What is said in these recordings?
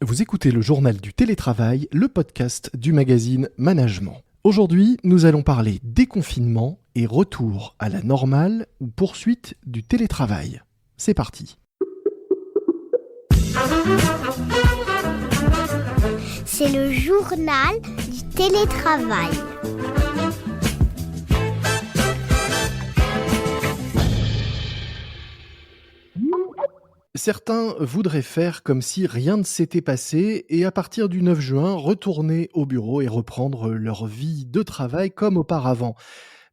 Vous écoutez le journal du télétravail, le podcast du magazine Management. Aujourd'hui, nous allons parler déconfinement et retour à la normale ou poursuite du télétravail. C'est parti. C'est le journal du télétravail. Certains voudraient faire comme si rien ne s'était passé et à partir du 9 juin, retourner au bureau et reprendre leur vie de travail comme auparavant.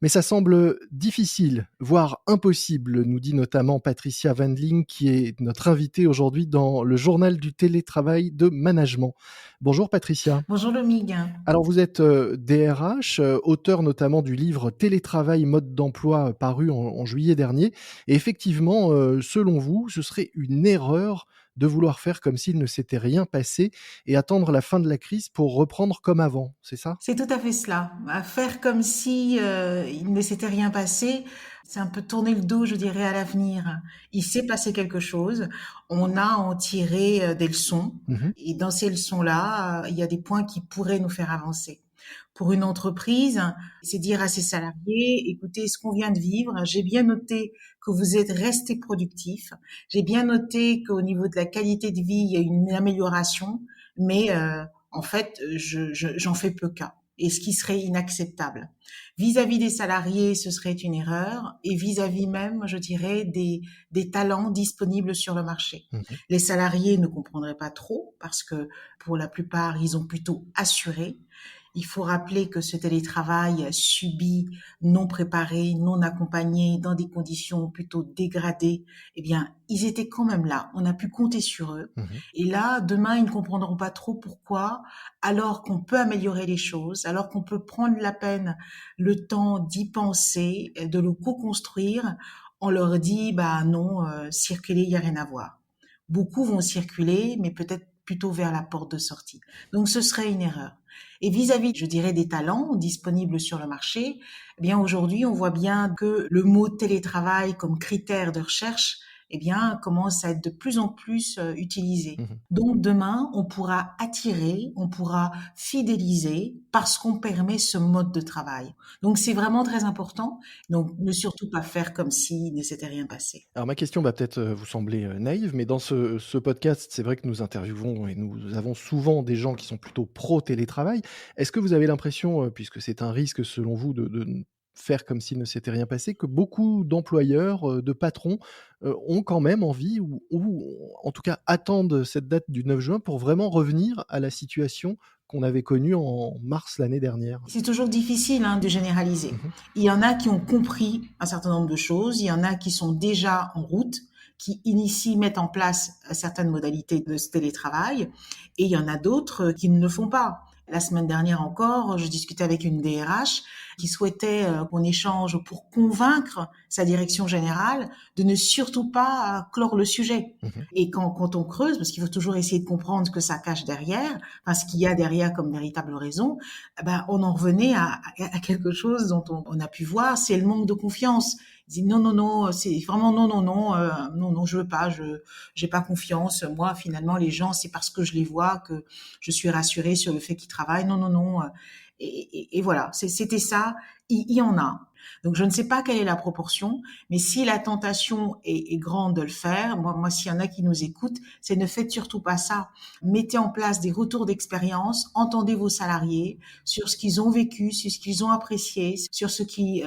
Mais ça semble difficile, voire impossible, nous dit notamment Patricia Wendling, qui est notre invitée aujourd'hui dans le journal du télétravail de Management. Bonjour Patricia. Bonjour Lomig. Alors vous êtes DRH, auteur notamment du livre Télétravail, mode d'emploi, paru en juillet dernier. Et effectivement, selon vous, ce serait une erreur de vouloir faire comme s'il ne s'était rien passé et attendre la fin de la crise pour reprendre comme avant, c'est ça? C'est tout à fait cela. À faire comme si il ne s'était rien passé, c'est un peu tourner le dos, je dirais, à l'avenir. Il s'est passé quelque chose, on a à en tiré des leçons, Mmh. et dans ces leçons-là, il y a des points qui pourraient nous faire avancer. Pour une entreprise, c'est dire à ses salariés, écoutez, ce qu'on vient de vivre, j'ai bien noté que vous êtes restés productifs, j'ai bien noté qu'au niveau de la qualité de vie, il y a une amélioration, mais en fait, j'en fais peu cas. Et ce qui serait inacceptable. Vis-à-vis des salariés, ce serait une erreur, et vis-à-vis même, je dirais, des talents disponibles sur le marché. Mmh. Les salariés ne comprendraient pas trop, parce que pour la plupart, ils ont plutôt assuré. Il faut rappeler que ce télétravail subi, non préparé, non accompagné, dans des conditions plutôt dégradées, eh bien, ils étaient quand même là. On a pu compter sur eux. Mmh. Et là, demain, ils ne comprendront pas trop pourquoi, alors qu'on peut améliorer les choses, alors qu'on peut prendre la peine, le temps d'y penser, de le co-construire, on leur dit, bah non, circuler, il n'y a rien à voir. Beaucoup vont circuler, mais peut-être plutôt vers la porte de sortie. Donc, ce serait une erreur. Et vis-à-vis, je dirais, des talents disponibles sur le marché, eh bien, aujourd'hui, on voit bien que le mot télétravail comme critère de recherche, eh bien, commence à être de plus en plus utilisé. Mmh. Donc, demain, on pourra attirer, on pourra fidéliser parce qu'on permet ce mode de travail. Donc, c'est vraiment très important. Donc, ne surtout pas faire comme s'il ne s'était rien passé. Alors ma question va peut-être, vous sembler, naïve, mais dans ce podcast, c'est vrai que nous interviewons et nous avons souvent des gens qui sont plutôt pro-télétravail. Est-ce que vous avez l'impression, puisque c'est un risque selon vous de faire comme s'il ne s'était rien passé, que beaucoup d'employeurs, de patrons, ont quand même envie ou en tout cas attendent cette date du 9 juin pour vraiment revenir à la situation qu'on avait connue en mars l'année dernière? C'est toujours difficile de généraliser. Mmh. Il y en a qui ont compris un certain nombre de choses, il y en a qui sont déjà en route, qui initient, mettent en place certaines modalités de ce télétravail, et il y en a d'autres qui ne le font pas. La semaine dernière encore, je discutais avec une DRH qui souhaitait qu'on échange pour convaincre sa direction générale de ne surtout pas clore le sujet. Mmh. Et quand on creuse, parce qu'il faut toujours essayer de comprendre ce que ça cache derrière, enfin, ce qu'il y a derrière comme véritable raison, ben, on en revenait à quelque chose dont on a pu voir, c'est le manque de confiance. Il dit non, non, non, c'est vraiment non, non, non, non, non, je veux pas, j'ai pas confiance. Moi, finalement, les gens, c'est parce que je les vois que je suis rassurée sur le fait qu'ils travaillent. Non, non, non. Et voilà, c'était ça. Il y en a. Donc, je ne sais pas quelle est la proportion, mais si la tentation est grande de le faire, moi, s'il y en a qui nous écoutent, c'est ne faites surtout pas ça. Mettez en place des retours d'expérience, entendez vos salariés sur ce qu'ils ont vécu, sur ce qu'ils ont apprécié, sur ce qui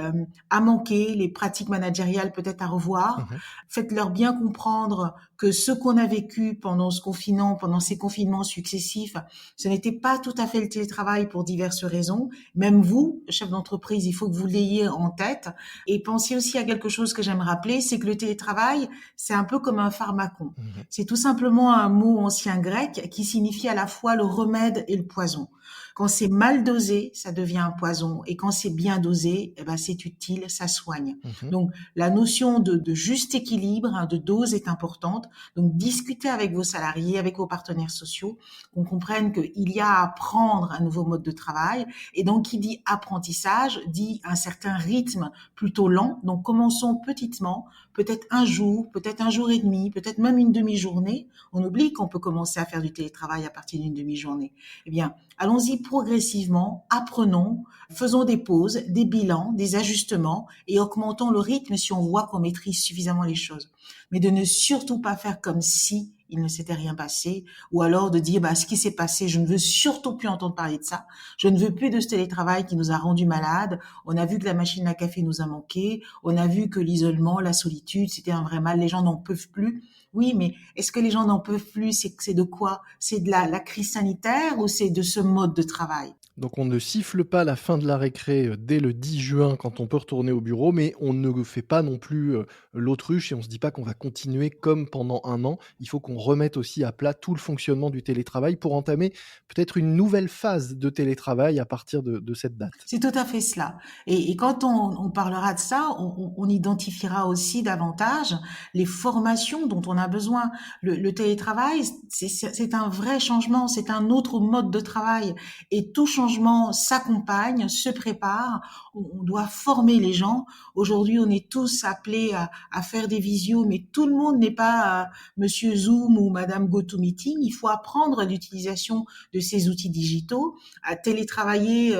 a manqué, les pratiques managériales peut-être à revoir. Mmh. Faites-leur bien comprendre que ce qu'on a vécu pendant ce confinement, pendant ces confinements successifs, ce n'était pas tout à fait le télétravail pour diverses raisons. Même vous, chef d'entreprise, il faut que vous l'ayez en tête. Et pensez aussi à quelque chose que j'aime rappeler, c'est que le télétravail, c'est un peu comme un pharmacon. Mmh. C'est tout simplement un mot ancien grec qui signifie à la fois le remède et le poison. Quand c'est mal dosé, ça devient un poison. Et quand c'est bien dosé, eh ben, c'est utile, ça soigne. Mmh. Donc, la notion de juste équilibre, de dose est importante. Donc, discutez avec vos salariés, avec vos partenaires sociaux, qu'on comprenne qu'il y a à apprendre un nouveau mode de travail. Et donc, qui dit apprentissage, dit un certain rythme plutôt lent. Donc, commençons petitement, peut-être un jour, peut-être un jour et demi, peut-être même une demi-journée. On oublie qu'on peut commencer à faire du télétravail à partir d'une demi-journée. Eh bien, allons-y progressivement, apprenons, faisons des pauses, des bilans, des ajustements et augmentons le rythme si on voit qu'on maîtrise suffisamment les choses. Mais de ne surtout pas faire comme si il ne s'était rien passé, ou alors de dire, ce qui s'est passé, je ne veux surtout plus entendre parler de ça. Je ne veux plus de ce télétravail qui nous a rendus malades. On a vu que la machine à café nous a manqué. On a vu que l'isolement, la solitude, c'était un vrai mal. Les gens n'en peuvent plus. Oui, mais est-ce que les gens n'en peuvent plus? C'est de quoi? C'est de la crise sanitaire ou c'est de ce mode de travail? Donc on ne siffle pas la fin de la récré, dès le 10 juin quand on peut retourner au bureau, mais on ne fait pas non plus, l'autruche et on se dit pas qu'on va continuer comme pendant un an. Il faut qu'on remette aussi à plat tout le fonctionnement du télétravail pour entamer peut-être une nouvelle phase de télétravail à partir de cette date. C'est tout à fait cela. Et quand on parlera de ça, on identifiera aussi davantage les formations dont on a besoin. Le télétravail, c'est un vrai changement, c'est un autre mode de travail. Et tout changement s'accompagne, se prépare. On doit former les gens. Aujourd'hui, on est tous appelés à faire des visios, mais tout le monde n'est pas Monsieur Zoom ou Madame GoToMeeting. Il faut apprendre l'utilisation de ces outils digitaux, à télétravailler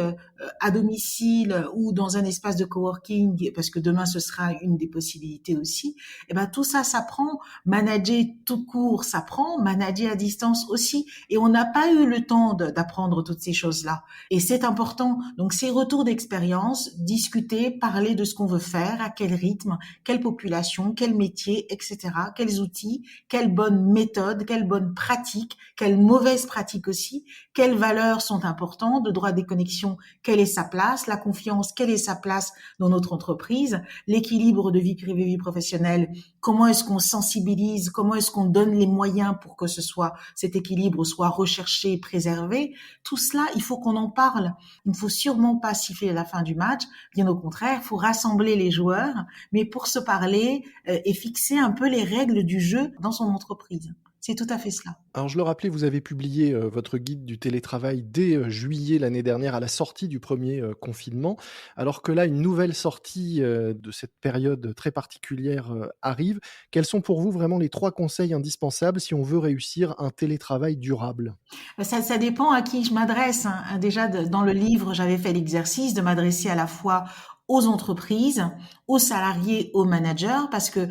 à domicile ou dans un espace de coworking, parce que demain ce sera une des possibilités aussi. Et ben tout ça s'apprend. Manager tout court s'apprend, manager à distance aussi. Et on n'a pas eu le temps d'apprendre toutes ces choses-là. Et c'est important. Donc ces retours d'expérience, discuter, parler de ce qu'on veut faire, à quel rythme, quelle population, quel métier, etc. Quels outils, quelles bonnes méthodes, quelles bonnes pratiques, quelles mauvaises pratiques aussi, quelles valeurs sont importantes, le droit des connexions, quelle est sa place, la confiance, quelle est sa place dans notre entreprise, l'équilibre de vie privée, vie professionnelle, comment est-ce qu'on sensibilise, comment est-ce qu'on donne les moyens pour que cet équilibre soit recherché et préservé. Tout cela, il faut qu'on en parle. Il ne faut sûrement pas siffler à la fin du match, bien au contraire, il faut rassembler les joueurs, mais pour se parler et fixer un peu les règles du jeu dans son entreprise. C'est tout à fait cela. Alors je le rappelais, vous avez publié, votre guide du télétravail dès, juillet l'année dernière à la sortie du premier confinement. Alors que là, une nouvelle sortie, de cette période très particulière, arrive. Quels sont pour vous vraiment les 3 conseils indispensables si on veut réussir un télétravail durable? Ça dépend à qui je m'adresse, hein. Déjà, dans le livre, j'avais fait l'exercice de m'adresser à la fois aux entreprises, aux salariés, aux managers, parce que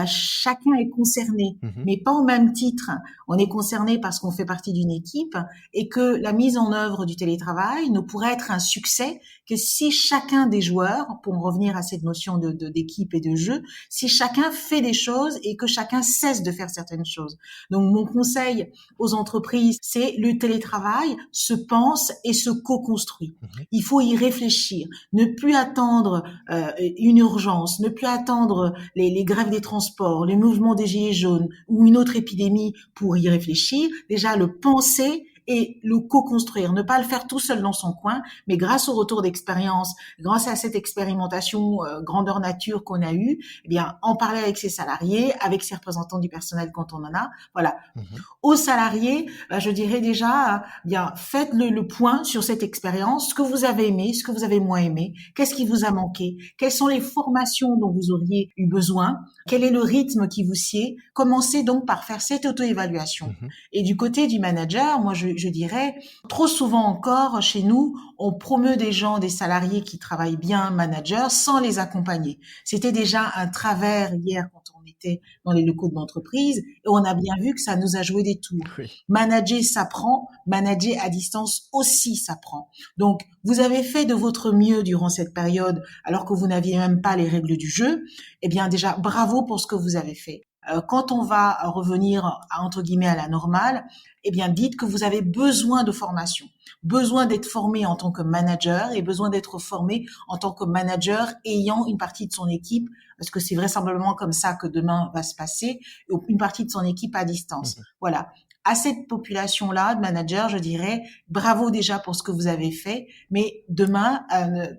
chacun est concerné, Mmh. mais pas au même titre. On est concerné parce qu'on fait partie d'une équipe et que la mise en œuvre du télétravail ne pourrait être un succès que si chacun des joueurs, pour en revenir à cette notion d'équipe et de jeu, si chacun fait des choses et que chacun cesse de faire certaines choses. Donc mon conseil aux entreprises, c'est le télétravail se pense et se co-construit. Mmh. Il faut y réfléchir, ne plus attendre une urgence, ne plus attendre les grèves des transports, les mouvements des gilets jaunes ou une autre épidémie pour y réfléchir. Déjà le penser et le co-construire, ne pas le faire tout seul dans son coin, mais grâce au retour d'expérience, grâce à cette expérimentation grandeur nature qu'on a eue, eh bien en parler avec ses salariés, avec ses représentants du personnel quand on en a. Voilà. Mmh. Aux salariés, je dirais déjà, bien faites le point sur cette expérience, ce que vous avez aimé, ce que vous avez moins aimé, qu'est-ce qui vous a manqué, quelles sont les formations dont vous auriez eu besoin, quel est le rythme qui vous sied. Commencez donc par faire cette auto-évaluation. Mmh. Et du côté du manager, moi je dirais, trop souvent encore chez nous, on promeut des gens, des salariés qui travaillent bien, managers, sans les accompagner. C'était déjà un travers hier quand on était dans les locaux de l'entreprise et on a bien vu que ça nous a joué des tours. Oui. Manager s'apprend, manager à distance aussi s'apprend. Donc, vous avez fait de votre mieux durant cette période alors que vous n'aviez même pas les règles du jeu. Eh bien, déjà, bravo pour ce que vous avez fait. Quand on va revenir entre guillemets à la normale, eh bien dites que vous avez besoin de formation, besoin d'être formé en tant que manager et besoin d'être formé en tant que manager ayant une partie de son équipe, parce que c'est vraisemblablement comme ça que demain va se passer, une partie de son équipe à distance. Mmh. Voilà. À cette population-là de managers, je dirais bravo déjà pour ce que vous avez fait, mais demain,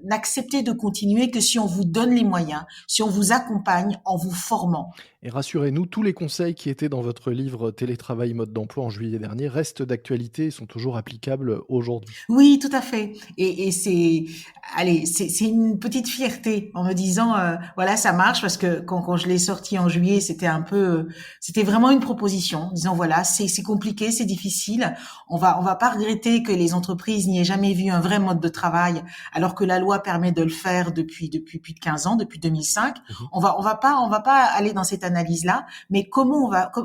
n'acceptez de continuer que si on vous donne les moyens, si on vous accompagne en vous formant. Et rassurez-nous, tous les conseils qui étaient dans votre livre Télétravail mode d'emploi en juillet dernier restent d'actualité et sont toujours applicables aujourd'hui. Oui, tout à fait. Et c'est une petite fierté en me disant, voilà, ça marche parce que quand je l'ai sorti en juillet, c'était vraiment une proposition, en disant voilà, c'est compliqué, c'est difficile. On va pas regretter que les entreprises n'y aient jamais vu un vrai mode de travail, alors que la loi permet de le faire depuis plus de 15 ans, depuis 2005. Mhm. On va pas aller dans cette analyse-là, mais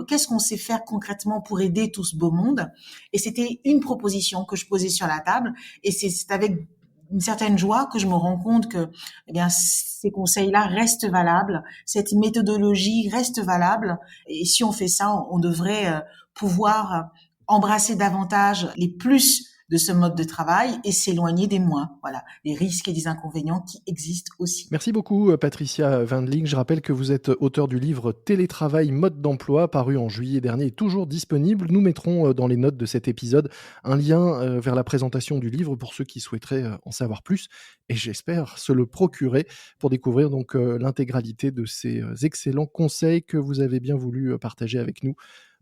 qu'est-ce qu'on sait faire concrètement pour aider tout ce beau monde? Et c'était une proposition que je posais sur la table. Et c'est avec une certaine joie que je me rends compte que, eh bien, ces conseils-là restent valables, cette méthodologie reste valable. Et si on fait ça, on devrait pouvoir embrasser davantage les plus de ce mode de travail et s'éloigner des moins. Voilà, les risques et les inconvénients qui existent aussi. Merci beaucoup, Patricia Wendling. Je rappelle que vous êtes auteur du livre Télétravail mode d'emploi, paru en juillet dernier et toujours disponible. Nous mettrons dans les notes de cet épisode un lien vers la présentation du livre pour ceux qui souhaiteraient en savoir plus et j'espère se le procurer pour découvrir donc l'intégralité de ces excellents conseils que vous avez bien voulu partager avec nous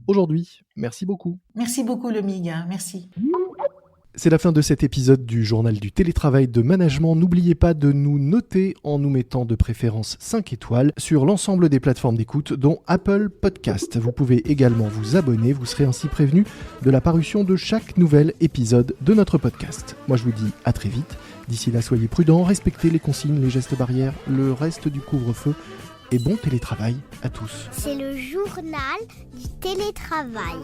aujourd'hui. Merci beaucoup. Merci beaucoup, Lemig. Merci. C'est la fin de cet épisode du journal du télétravail de management. N'oubliez pas de nous noter en nous mettant de préférence 5 étoiles sur l'ensemble des plateformes d'écoute dont Apple Podcast. Vous pouvez également vous abonner, vous serez ainsi prévenu de la parution de chaque nouvel épisode de notre podcast. Moi je vous dis à très vite. D'ici là, soyez prudents, respectez les consignes, les gestes barrières, le reste du couvre-feu et bon télétravail à tous. C'est le journal du télétravail.